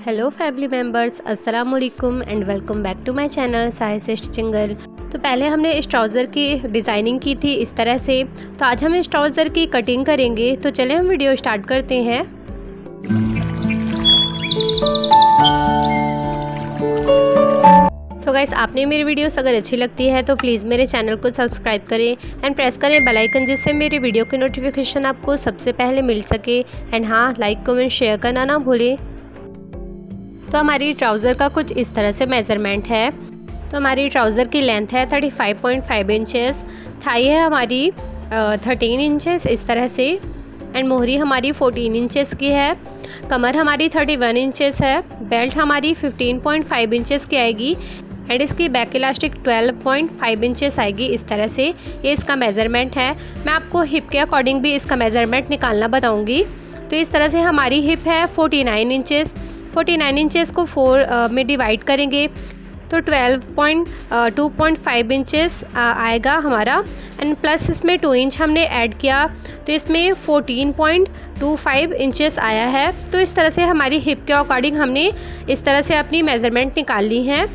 Hello family members, अस्सलाम वालेकुम and welcome back to my channel Sahi's stitching girl. तो पहले हमने इस ट्राउज़र की डिज़ाइनिंग की थी इस तरह से, तो आज हम इस ट्राउज़र की कटिंग करेंगे। तो चलें हम वीडियो स्टार्ट करते हैं। सो गाइस, आपने मेरी वीडियोस अगर अच्छी लगती है तो प्लीज़ मेरे चैनल को सब्सक्राइब करें एंड प्रेस करें बेल आइकन, जिससे मेरी वीडियो की नोटिफिकेशन आपको सबसे पहले मिल सके। एंड हाँ, लाइक कमेंट शेयर करना ना भूलें। तो हमारी ट्राउज़र का कुछ इस तरह से मेज़रमेंट है। तो हमारी ट्राउज़र की लेंथ है 35.5 इंचेस, थाई है हमारी 13 इंचेस इस तरह से, एंड मोहरी हमारी 14 इंचेस की है, कमर हमारी 31 इंचेस है, बेल्ट हमारी 15.5 इंचेस की आएगी एंड इसकी बैक इलास्टिक 12.5 इंचेस आएगी इस तरह से। ये इसका मेज़रमेंट है। मैं आपको हिप के अकॉर्डिंग भी इसका मेज़रमेंट निकालना बताऊँगी। तो इस तरह से हमारी हिप है 49 इंचेस। 49 इंचेस को 4 में डिवाइड करेंगे तो 12.5 इंचेस आएगा हमारा, एंड प्लस इसमें 2 इंच हमने ऐड किया तो इसमें 14.25 इंचेस आया है। तो इस तरह से हमारी हिप के अकॉर्डिंग हमने इस तरह से अपनी मेज़रमेंट निकाल ली है।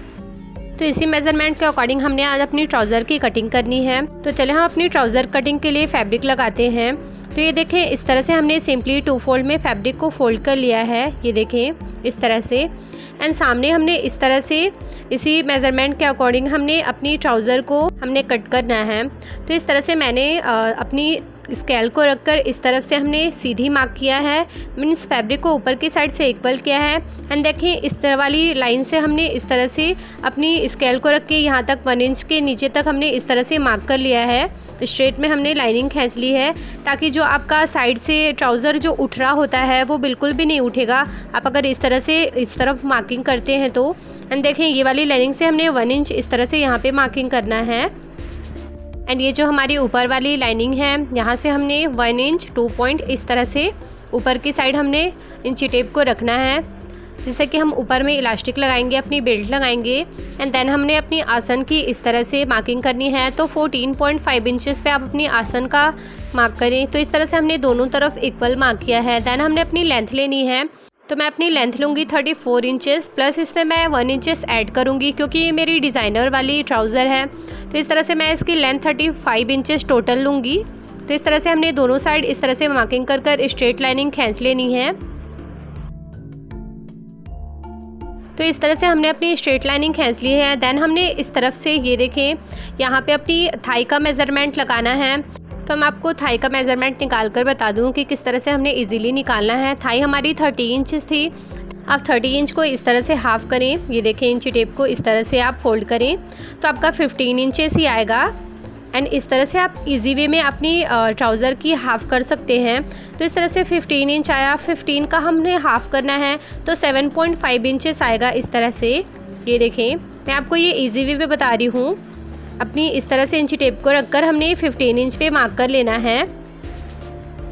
तो इसी मेज़रमेंट के अकॉर्डिंग हमने आज अपनी ट्राउज़र की कटिंग करनी है। तो चले हम अपनी ट्राउज़र कटिंग के लिए फैब्रिक लगाते हैं। तो ये देखें, इस तरह से हमने सिंपली 2 फोल्ड में फैब्रिक को फोल्ड कर लिया है। ये देखें इस तरह से, एंड सामने हमने इस तरह से इसी मेज़रमेंट के अकॉर्डिंग हमने अपनी ट्राउज़र को हमने कट करना है। तो इस तरह से मैंने अपनी स्केल को रखकर इस तरफ से हमने सीधी मार्क किया है, मीन्स फैब्रिक को ऊपर की साइड से इक्वल किया है। एंड देखें, इस तरह वाली लाइन से हमने इस तरह से अपनी स्केल को रख के यहाँ तक 1 इंच के नीचे तक हमने इस तरह से मार्क कर लिया है। स्ट्रेट में हमने लाइनिंग खींच ली है ताकि जो आपका साइड से ट्राउज़र जो उठ रहा होता है वो बिल्कुल भी नहीं उठेगा, आप अगर इस तरह से इस तरफ मार्किंग करते हैं तो। एंड देखें, ये वाली लाइनिंग से हमने 1 इंच इस तरह से यहाँ पे मार्किंग करना है। एंड ये जो हमारी ऊपर वाली लाइनिंग है, यहाँ से हमने 1 इंच 2 पॉइंट इस तरह से ऊपर की साइड हमने इंची टेप को रखना है, जिससे कि हम ऊपर में इलास्टिक लगाएंगे, अपनी बेल्ट लगाएंगे। एंड देन हमने अपनी आसन की इस तरह से मार्किंग करनी है। तो 14.5 इंचेस पे आप अपनी आसन का मार्क करें। तो इस तरह से हमने दोनों तरफ इक्वल मार्क किया है। देन हमने अपनी लेंथ लेनी है। तो मैं अपनी लेंथ लूँगी 34 इंचेस, प्लस इसमें मैं 1 इंचेस ऐड करूँगी क्योंकि ये मेरी डिज़ाइनर वाली ट्राउज़र है। तो इस तरह से मैं इसकी लेंथ 35 इंचेस टोटल लूँगी। तो इस तरह से हमने दोनों साइड इस तरह से मार्किंग कर स्ट्रेट लाइनिंग खींच लेनी है। तो इस तरह से हमने अपनी स्ट्रेट लाइनिंग खींच ली है। देन हमने इस तरफ से, ये देखें, यहाँ पे अपनी थाई का मेज़रमेंट लगाना है। तो मैं आपको थाई का मेज़रमेंट निकाल कर बता दूँ कि किस तरह से हमने इजीली निकालना है। थाई हमारी 30 इंचेस थी। आप 30 इंच को इस तरह से हाफ़ करें, ये देखें, इंची टेप को इस तरह से आप फोल्ड करें तो आपका 15 इंचेस ही आएगा। एंड इस तरह से आप इजी वे में अपनी ट्राउज़र की हाफ़ कर सकते हैं। तो इस तरह से 15 इंच आया, 15 का हमने हाफ़ करना है तो 7.5 इंचेस आएगा इस तरह से। ये देखें, मैं आपको ये इजी वे में बता रही हूँ। अपनी इस तरह से इंची टेप को रखकर हमने 15 इंच पे मार्क कर लेना है।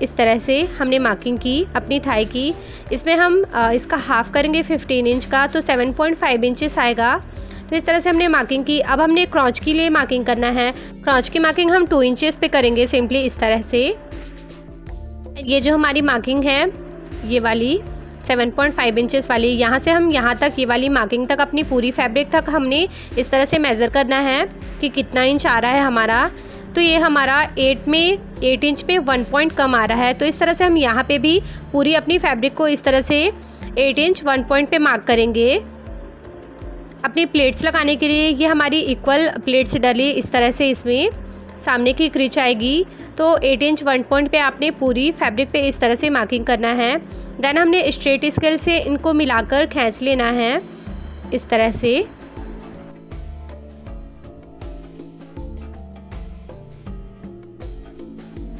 इस तरह से हमने मार्किंग की अपनी थाई की। इसमें हम इसका हाफ़ करेंगे 15 इंच का तो 7.5 इंचेस आएगा। तो इस तरह से हमने मार्किंग की। अब हमने क्रॉच के लिए मार्किंग करना है। क्रॉच की मार्किंग हम 2 इंचेस पे करेंगे सिंपली इस तरह से। ये जो हमारी मार्किंग है, ये वाली 7.5 इंचेस वाली, यहाँ से हम यहाँ तक, ये वाली मार्किंग तक, अपनी पूरी फैब्रिक तक हमने इस तरह से मेज़र करना है कि कितना इंच आ रहा है हमारा। तो ये हमारा 8 इंच पे 1 पॉइंट कम आ रहा है। तो इस तरह से हम यहाँ पे भी पूरी अपनी फैब्रिक को इस तरह से 8 इंच 1 पॉइंट पे मार्क करेंगे। अपनी प्लेट्स लगाने के लिए ये हमारी इक्वल प्लेट्स डली इस तरह से, इसमें सामने की क्रीच आएगी। तो 8 इंच 1 पॉइंट पे आपने पूरी फैब्रिक पे इस तरह से मार्किंग करना है। देन हमने स्ट्रेट स्केल से इनको मिलाकर खींच लेना है इस तरह से।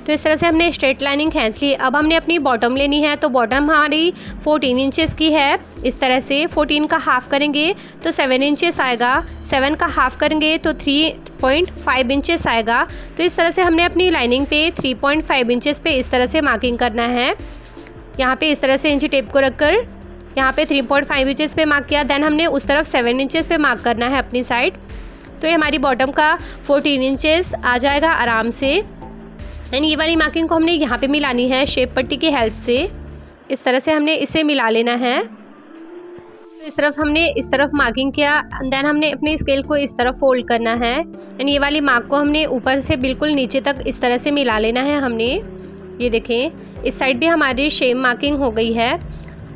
तो इस तरह से हमने स्ट्रेट लाइनिंग खींच ली। अब हमने अपनी बॉटम लेनी है। तो बॉटम हमारी 14 इंचेस की है। इस तरह से 14 का हाफ़ करेंगे तो 7 इंचेस आएगा। 7 का हाफ़ करेंगे तो 3.5 इंचेस आएगा। तो इस तरह से हमने अपनी लाइनिंग पे 3.5 इंचेस पे इस तरह से मार्किंग करना है। यहाँ पे इस तरह से इंची टेप को रखकर यहाँ पे 3.5 इंचेस पे मार्क किया। देन हमने उस तरफ 7 इंचेस पे मार्क करना है अपनी साइड। तो ये हमारी बॉटम का 14 इंचेस आ जाएगा आराम से। एंड ये वाली मार्किंग को हमने यहाँ पे मिलानी है शेप पट्टी की हेल्प से। इस तरह से हमने इसे मिला लेना है। इस तरफ हमने इस तरफ मार्किंग किया, देन हमने अपने स्केल को इस तरफ फोल्ड करना है एंड ये वाली मार्क को हमने ऊपर से बिल्कुल नीचे तक इस तरह से मिला लेना है हमने। ये देखें इस साइड भी हमारी सेम मार्किंग हो गई है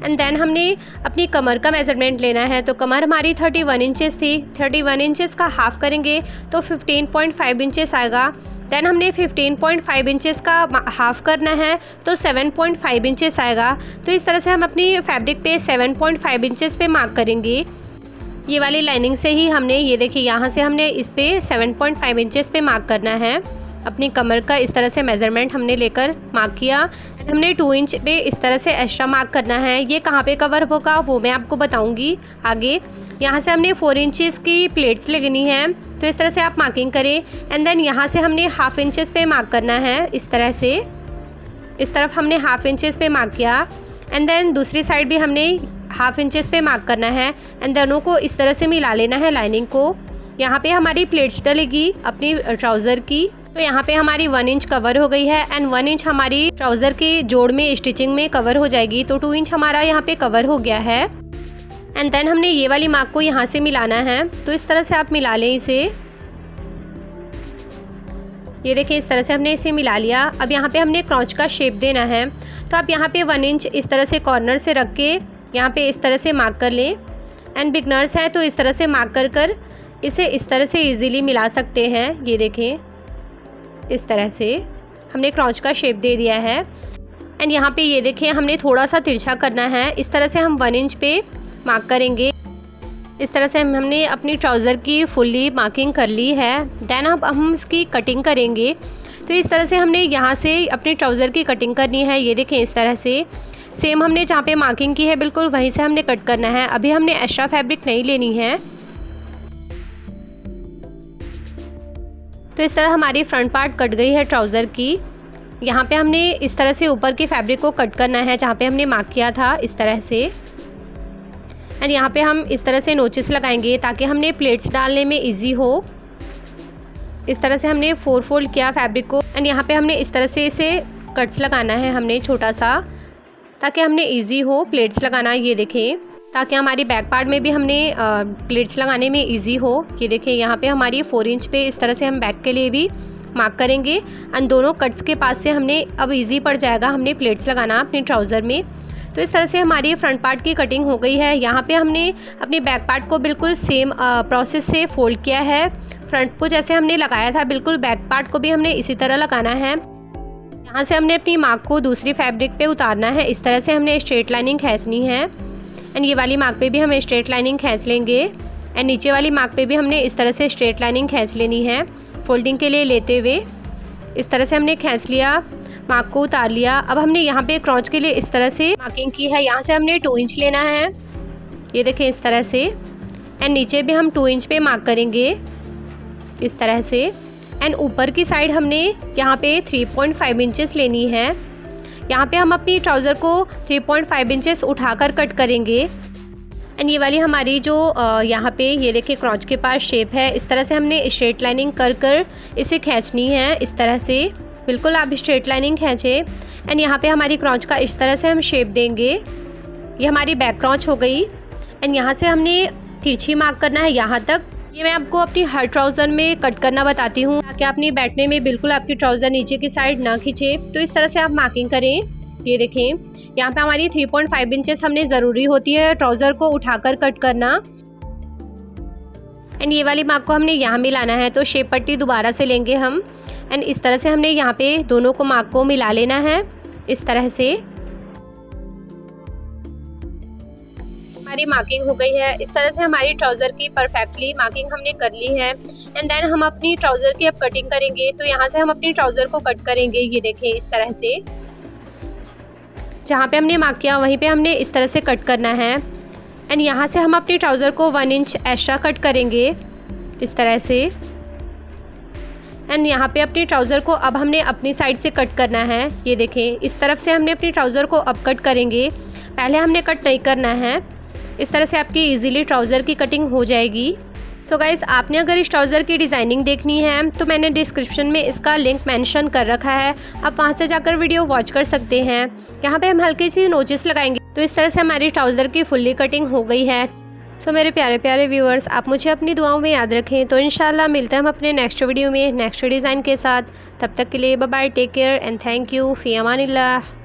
एंड देन हमने अपनी कमर का मेज़रमेंट लेना है। तो कमर हमारी 31 इंचेस थी, 31 इंचेस का हाफ़ करेंगे तो 15.5 इंचेस आएगा। देन हमने 15.5 इंचेस का हाफ़ करना है तो 7.5 इंचेस आएगा। तो इस तरह से हम अपनी फैब्रिक पे 7.5 इंचेस पे मार्क करेंगे। ये वाली लाइनिंग से ही हमने ये देखिए यहाँ से हमने इस पे 7.5 इंचेस पे मार्क करना है। अपनी कमर का इस तरह से मेज़रमेंट हमने लेकर मार्क किया। हमने 2 इंच पे इस तरह से एक्स्ट्रा मार्क करना है। ये कहाँ पे कवर होगा वो मैं आपको बताऊंगी आगे। यहाँ से हमने 4 इंचेस की प्लेट्स लगनी है, तो इस तरह से आप मार्किंग करें एंड देन यहाँ से हमने हाफ़ इंचेस पे मार्क करना है। इस तरह से इस तरफ हमने हाफ़ इंचेस पे मार्क किया एंड देन दूसरी साइड भी हमने हाफ़ इंचेस पे मार्क करना है एंड दोनों को इस तरह से मिला लेना है लाइनिंग को। यहाँ पे हमारी प्लेट्स डलेगी अपनी ट्राउज़र की। तो यहाँ पे हमारी 1 इंच कवर हो गई है एंड 1 इंच हमारी ट्राउज़र के जोड़ में स्टिचिंग में कवर हो जाएगी। तो 2 इंच हमारा यहाँ पे कवर हो गया है एंड देन हमने ये वाली मार्क को यहाँ से मिलाना है। तो इस तरह से आप मिला लें इसे। ये देखिए इस तरह से हमने इसे मिला लिया। अब यहाँ पे हमने क्रॉच का शेप देना है, तो आप यहाँ पे 1 इंच इस तरह से कॉर्नर से रख के यहाँ पे इस तरह से मार्क कर लें एंड बिगनर्स हैं तो इस तरह से मार्क कर इसे इस तरह से इजीली मिला सकते हैं। ये देखें इस तरह से हमने क्रॉच का शेप दे दिया है एंड यहाँ पे ये देखें हमने थोड़ा सा तिरछा करना है। इस तरह से हम 1 इंच पे मार्क करेंगे। इस तरह से हमने अपनी ट्राउज़र की फुल्ली मार्किंग कर ली है। देन अब हम इसकी कटिंग करेंगे। तो इस तरह से हमने यहाँ से अपनी ट्राउज़र की कटिंग करनी है। ये देखें इस तरह से सेम हमने जहाँ पे मार्किंग की है बिल्कुल वहीं से हमने कट करना है। अभी हमने एक्स्ट्रा फैब्रिक नहीं लेनी है। तो इस तरह हमारी फ्रंट पार्ट कट गई है ट्राउज़र की। यहाँ पे हमने इस तरह से ऊपर के फैब्रिक को कट करना है जहाँ पे हमने मार्क किया था इस तरह से एंड यहाँ पे हम इस तरह से नोचेस लगाएंगे ताकि हमने प्लेट्स डालने में इजी हो। इस तरह से हमने 4 फोल्ड किया फैब्रिक को एंड यहाँ पे हमने इस तरह से इसे कट्स लगाना है हमने छोटा सा, ताकि हमने इजी हो प्लेट्स लगाना। ये देखें ताकि हमारी बैक पार्ट में भी हमने प्लेट्स लगाने में इजी हो। ये देखें यहाँ पे हमारी 4 इंच पे इस तरह से हम बैक के लिए भी मार्क करेंगे एंड दोनों कट्स के पास से हमने अब इजी पड़ जाएगा हमने प्लेट्स लगाना अपने ट्राउज़र में। तो इस तरह से हमारी फ्रंट पार्ट की कटिंग हो गई है। यहाँ पे हमने अपनी बैक पार्ट को बिल्कुल सेम प्रोसेस से फोल्ड किया है। फ्रंट को जैसे हमने लगाया था बिल्कुल बैक पार्ट को भी हमने इसी तरह लगाना है। यहाँ से हमने अपनी मार्क को दूसरी फैब्रिक पे उतारना है। इस तरह से हमने स्ट्रेट लाइनिंग खींचनी है एंड ये वाली मार्क पे भी हम स्ट्रेट लाइनिंग खींच लेंगे एंड नीचे वाली मार्क पे भी हमने इस तरह से स्ट्रेट लाइनिंग खींच लेनी है फोल्डिंग के लिए लेते हुए। इस तरह से हमने खींच लिया, मार्क को उतार लिया। अब हमने यहाँ पे क्रॉच के लिए इस तरह से मार्किंग की है। यहाँ से हमने 2 इंच लेना है। ये देखें इस तरह से एंड नीचे भी हम 2 इंच पे मार्क करेंगे इस तरह से एंड ऊपर की साइड हमने यहाँ पे 3.5 इंचेस लेनी है। यहाँ पे हम अपनी ट्राउज़र को 3.5 इंचेस उठाकर कट करेंगे एंड ये वाली हमारी जो यहाँ पे ये देखिए क्रॉच के पास शेप है, इस तरह से हमने स्ट्रेट लाइनिंग कर इसे खींचनी है। इस तरह से बिल्कुल आप स्ट्रेट लाइनिंग खींचें एंड यहाँ पे हमारी क्रॉच का इस तरह से हम शेप देंगे। ये हमारी बैक क्रॉच हो गई एंड यहाँ से हमने तिरछी मार्क करना है यहाँ तक। ये मैं आपको अपनी हर ट्राउज़र में कट करना बताती हूँ ताकि अपनी बैठने में बिल्कुल आपकी ट्राउज़र नीचे की साइड ना खींचे। तो इस तरह से आप मार्किंग करें। ये देखें यहाँ पे हमारी 3.5 इंचेस हमने ज़रूरी होती है ट्राउज़र को उठाकर कट करना एंड ये वाली मार्क को हमने यहाँ मिलाना है। तो शेप पट्टी दोबारा से लेंगे हम एंड इस तरह से हमने यहाँ पे दोनों को मार्क को मिला लेना है। इस तरह से हमारी मार्किंग हो गई है। इस तरह से हमारी ट्राउज़र की परफेक्टली मार्किंग हमने कर ली है एंड देन हम अपनी ट्राउज़र की अब कटिंग करेंगे। तो यहाँ से हम अपनी ट्राउज़र को कट करेंगे। ये देखें इस तरह से जहाँ पे हमने मार्क किया वहीं पे हमने इस तरह से कट करना है एंड यहाँ से हम अपनी ट्राउज़र को 1 इंच एक्स्ट्रा कट करेंगे इस तरह से एंड यहाँ पे अपनी ट्राउज़र को अब हमने अपनी साइड से कट करना है। ये देखें इस तरफ से हमने अपनी ट्राउज़र को अब कट करेंगे, पहले हमने कट नहीं करना है। इस तरह से आपकी इजीली ट्राउज़र की कटिंग हो जाएगी। सो गाइज़ आपने अगर इस ट्राउज़र की डिज़ाइनिंग देखनी है तो मैंने डिस्क्रिप्शन में इसका लिंक मेंशन कर रखा है, आप वहां से जाकर वीडियो वॉच कर सकते हैं। यहाँ पे हम हल्की सी नोचेस लगाएंगे। तो इस तरह से हमारी ट्राउज़र की फुल्ली कटिंग हो गई है। सो मेरे प्यारे प्यारे व्यूअर्स, आप मुझे अपनी दुआओं में याद रखें। तो इंशाल्लाह मिलते हैं हम अपने नेक्स्ट वीडियो में नेक्स्ट डिज़ाइन के साथ। तब तक के लिए bye bye, take care and thank you, फ़ी अमानिल्लाह।